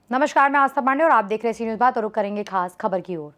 नमस्कार, मैं आस्था पांडे और आप देख रहे हैं सी न्यूज़ बात और रुक करेंगे खास खबर की ओर।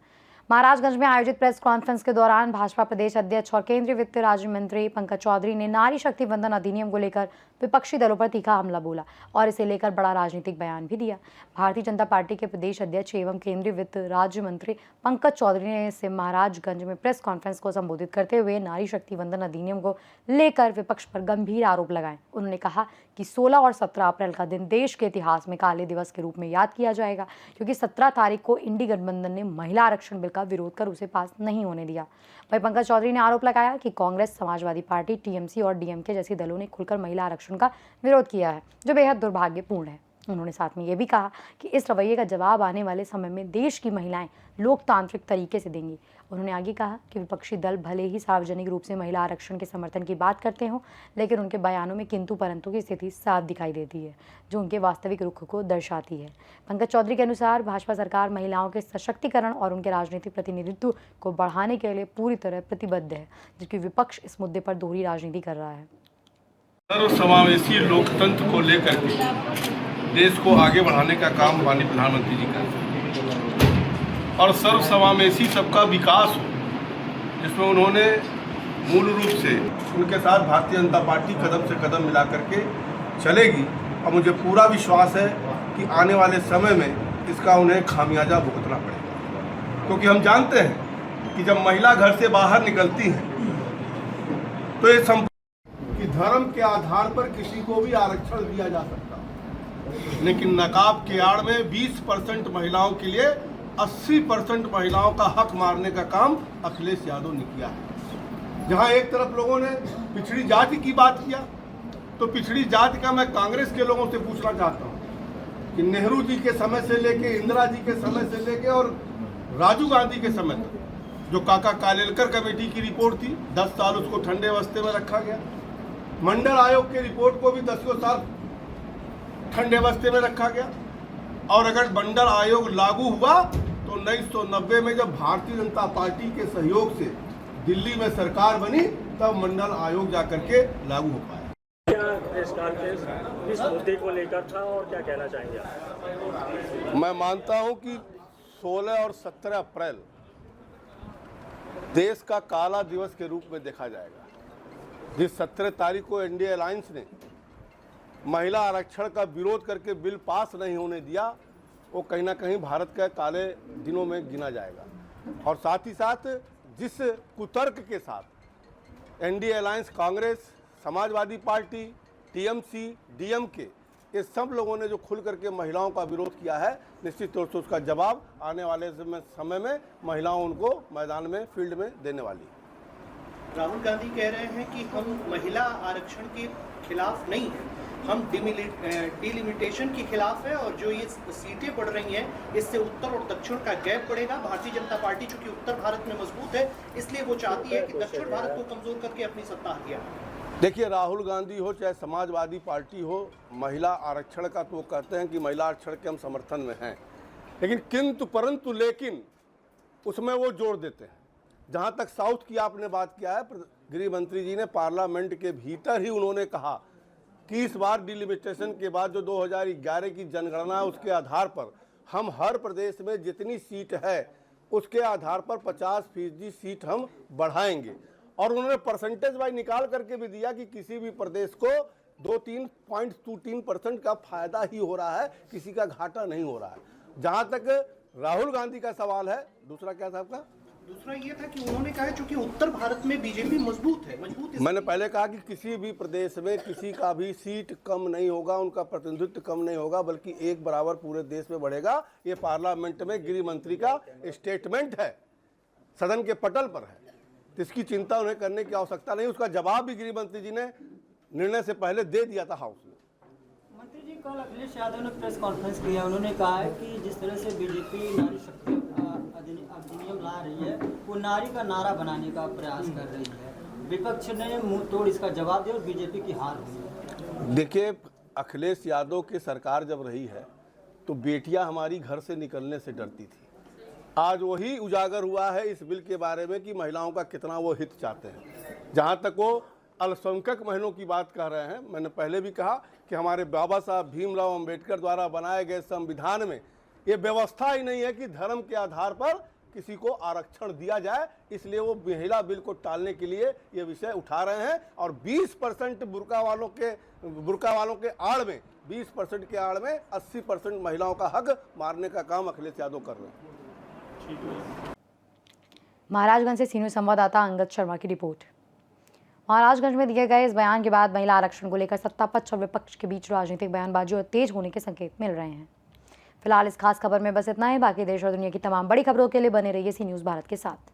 महाराजगंज में आयोजित प्रेस कॉन्फ्रेंस के दौरान भाजपा प्रदेश अध्यक्ष और केंद्रीय वित्त राज्य मंत्री पंकज चौधरी ने नारी शक्ति वंदन अधिनियम को लेकर विपक्षी दलों पर तीखा हमला बोला और इसे लेकर बड़ा राजनीतिक बयान भी दिया। भारतीय जनता पार्टी के प्रदेश अध्यक्ष एवं केंद्रीय वित्त राज्य मंत्री पंकज चौधरी ने इसे महाराजगंज में प्रेस कॉन्फ्रेंस को संबोधित करते हुए नारी शक्ति वंदन अधिनियम को लेकर विपक्ष पर गंभीर आरोप लगाए। उन्होंने कहा कि 16 और 17 अप्रैल का दिन देश के इतिहास में काले दिवस के रूप में याद किया जाएगा, क्योंकि 17 तारीख को इंडी गठबंधन ने महिला आरक्षण बिल का विरोध कर उसे पास नहीं होने दिया। वहीं पंकज चौधरी ने आरोप लगाया कि कांग्रेस, समाजवादी पार्टी, टीएमसी और डीएमके जैसी दलों ने खुलकर महिला आरक्षण का विरोध किया है, जो बेहद दुर्भाग्यपूर्ण है। उन्होंने साथ में ये भी कहा कि इस रवैये का जवाब आने वाले समय में देश की महिलाएं लोकतांत्रिक तरीके से देंगी। उन्होंने आगे कहा कि विपक्षी दल भले ही सार्वजनिक रूप से महिला आरक्षण के समर्थन की बात करते हों, लेकिन उनके बयानों में किंतु परंतु की स्थिति साफ दिखाई देती है, जो उनके वास्तविक रुख को दर्शाती है। पंकज चौधरी के अनुसार भाजपा सरकार महिलाओं के सशक्तिकरण और उनके राजनीतिक प्रतिनिधित्व को बढ़ाने के लिए पूरी तरह प्रतिबद्ध है, जबकि विपक्ष इस मुद्दे पर दोहरी राजनीति कर रहा है। सर्वसमावेशी लोकतंत्र को लेकर के देश को आगे बढ़ाने का काम माननीय प्रधानमंत्री जी करते हैं और सर्वसमावेशी सबका विकास हो, जिसमें उन्होंने मूल रूप से उनके साथ भारतीय जनता पार्टी कदम से कदम मिला करके चलेगी और मुझे पूरा विश्वास है कि आने वाले समय में इसका उन्हें खामियाजा भुगतना पड़ेगा, क्योंकि हम जानते हैं कि जब महिला घर से बाहर निकलती हैं तो ये कि धर्म के आधार पर किसी को भी आरक्षण दिया जा सकता है, लेकिन नकाब के आड़ में 20% महिलाओं के लिए 80% महिलाओं का हक मारने का काम अखिलेश यादव ने किया है। जहां एक तरफ लोगों ने पिछड़ी जाति की बात किया, तो पिछड़ी जाति का मैं कांग्रेस के लोगों से पूछना चाहता हूं कि नेहरू जी के समय से लेके, इंदिरा जी के समय से लेके और राजीव गांधी के समय तक जो काका कालेलकर कमेटी की रिपोर्ट थी, 10 साल उसको ठंडे अवस्थे में रखा गया। मंडल आयोग की रिपोर्ट को भी 10 साल ठंडे अवस्थे में रखा गया। और अगर मंडल आयोग लागू हुआ तो 1990 में जब भारतीय जनता पार्टी के सहयोग से दिल्ली में सरकार बनी, तब मंडल आयोग जाकर के लागू हो पाया। क्या प्रेस कॉन्फ्रेंस इस मुद्दे को लेकर था और क्या कहना चाहेंगे आप? मैं मानता हूं कि 16 और 17 अप्रैल देश का काला दिवस के रूप में देखा जाएगा। जिस 17 तारीख को एनडीए अलायंस ने महिला आरक्षण का विरोध करके बिल पास नहीं होने दिया, वो कहीं ना कहीं भारत के काले दिनों में गिना जाएगा। और साथ ही साथ जिस कुतर्क के साथ NDA alliance, Congress, Samajwadi party, TMC, DMK, ये सब लोगों ने जो खुल करके महिलाओं का विरोध किया है, निश्चित तौर से उसका जवाब आने वाले समय में महिलाओं उनको मैदान में, फील्ड में देने वाली है। राहुल गांधी कह रहे हैं कि हम महिला आरक्षण के खिलाफ नहीं हैं, हम डिलिमिटेशन के खिलाफ है, और जो ये सीटें बढ़ रही हैं इससे उत्तर और दक्षिण का गैप बढ़ेगा। भारतीय जनता पार्टी चूंकि उत्तर भारत में मजबूत है, इसलिए वो चाहती है कि दक्षिण भारत को कमजोर करके अपनी सत्ता हथिया। देखिए, राहुल गांधी हो चाहे समाजवादी पार्टी हो, महिला आरक्षण का तो वो कहते हैं कि महिला आरक्षण के हम समर्थन में हैं, लेकिन किंतु परंतु लेकिन उसमें वो जोड़ देते हैं। जहाँ तक साउथ की आपने बात किया है, गृह मंत्री जी ने पार्लियामेंट के भीतर ही उन्होंने कहा कि इस बार डिलिमिटेशन के बाद जो 2011 की जनगणना है, उसके आधार पर हम हर प्रदेश में जितनी सीट है उसके आधार पर 50% सीट हम बढ़ाएंगे। और उन्होंने परसेंटेज वाइज निकाल करके भी दिया कि किसी भी प्रदेश को 2-3.23% का फायदा ही हो रहा है, किसी का घाटा नहीं हो रहा है। जहां तक राहुल गांधी का सवाल है, दूसरा क्या था आपका? दूसरा ये था कि उन्होंने कहा चूंकि उत्तर भारत में बीजेपी मजबूत है, मैंने पहले कहा कि किसी भी प्रदेश में किसी का भी सीट कम नहीं होगा, उनका प्रतिनिधित्व कम नहीं होगा, बल्कि एक बराबर पूरे देश में बढ़ेगा। ये पार्लियामेंट में गृह मंत्री का स्टेटमेंट है, सदन के पटल पर है, इसकी चिंता उन्हें करने की आवश्यकता नहीं। उसका जवाब भी गृह मंत्री जी ने निर्णय से पहले दे दिया था हाउस में। मंत्री जी, कल अखिलेश यादव ने प्रेस कॉन्फ्रेंस किया, उन्होंने कहा है कि जिस तरह से बीजेपी नारी शक्ति अधिनियम ला रही है, वो नारी का नारा बनाने का प्रयास कर रही है। विपक्ष ने मुंह तोड़ इसका जवाब दिया और बीजेपी की हार हुई। देखिए, अखिलेश यादव की सरकार जब रही है तो बेटियां हमारी घर से निकलने से डरती थी। आज वही उजागर हुआ है इस बिल के बारे में कि महिलाओं का कितना वो हित चाहते हैं। जहाँ तक वो अल्पसंख्यक महिलाओं की बात कर रहे हैं, मैंने पहले भी कहा कि हमारे बाबा साहब भीमराव अंबेडकर द्वारा बनाए गए संविधान में ये व्यवस्था ही नहीं है कि धर्म के आधार पर किसी को आरक्षण दिया जाए, इसलिए वो महिला बिल को टालने के लिए ये विषय उठा रहे हैं। और 20% बुर्का वालों के आड़ में 20% के आड़ में 80% महिलाओं का हक मारने का काम अखिलेश यादव कर रहे हैं। महाराजगंज से सीनियर संवाददाता अंगद शर्मा की रिपोर्ट। महाराजगंज में दिए गए इस बयान के बाद महिला आरक्षण को लेकर सत्ता पक्ष और विपक्ष के बीच राजनीतिक बयानबाजी और तेज होने के संकेत मिल रहे हैं। फिलहाल इस खास खबर में बस इतना ही। बाकी देश और दुनिया की तमाम बड़ी खबरों के लिए बने रहिए सी न्यूज़ भारत के साथ।